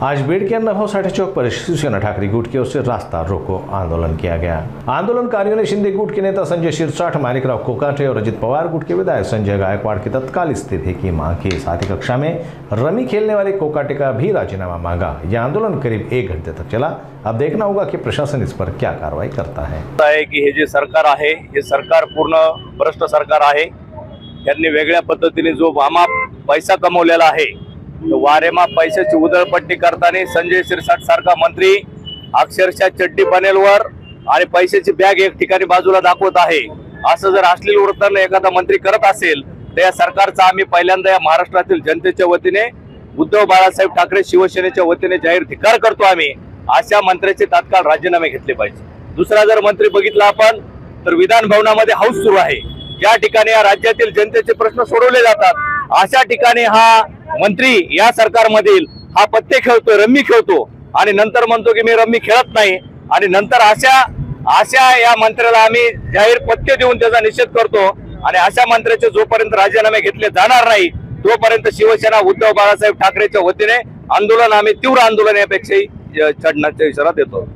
आज बीड़ के अनुभव साठे चौक पर शिवसेना ठाकरे गुट की ओर से रास्ता रोको आंदोलन किया गया। आंदोलनकारियों ने शिंदे गुट के नेता संजय शिरसाठ, मानिकराव कोकाटे और अजित पवार गुट के विधायक संजय गायकवाड़ की तत्काल इस्तीफे की मांग की। साथ ही कक्षा में रमी खेलने वाले कोकाटे का भी राजीनामा मांगा। यह आंदोलन करीब 1 घंटे तक चला। अब देखना होगा कि प्रशासन इस पर क्या कार्रवाई करता है। की हे जे सरकार आहे हे सरकार पूर्ण भ्रष्ट सरकार आहे। त्यांनी वेगळ्या पद्धतीने जो वामा पैसा कमवलेला आहे, वारेमा पैशाची उधळपट्टी करताना संजय शिरसाठ सारखा मंत्री अक्षरशः चड्डी पनेलवर आणि पैशाची बॅग एक ठिकाणी बाजूला दाखवत आहे। असं जर अश्लील वर्तन एखादा मंत्री करत असेल तर या सरकारचा आम्ही पहिल्यांदा या महाराष्ट्रातील जनतेच्या वतीने उद्धव बाळासाहेब ठाकरे शिवसेनेच्या वतीने जाहीर धिक्कार करतो। आम्ही अशा मंत्र्याचे तात्काळ राजीनामे घेतले पाहिजे। दुसरा जर मंत्री बघितला आपण तर विधान भवनामध्ये हाऊस सुरू आहे, ज्या ठिकाणी या राज्यातील जनतेचे प्रश्न सोडवले जातात अशा ठिकाणी हा मंत्री या सरकारमधील हा पत्ते खेळतो, रम्मी खेळतो आणि नंतर म्हणतो की मी रम्मी खेळत नाही आणि नंतर अशा या मंत्र्याला आम्ही जाहीर पत्ते देऊन त्याचा निषेध करतो आणि अशा मंत्र्याचे जोपर्यंत राजीनामे घेतले जाणार नाही तोपर्यंत शिवसेना उद्धव बाळासाहेब ठाकरेच्या वतीने आंदोलन, आम्ही तीव्र आंदोलन यापेक्षाही छेडण्याचा इशारा देतो।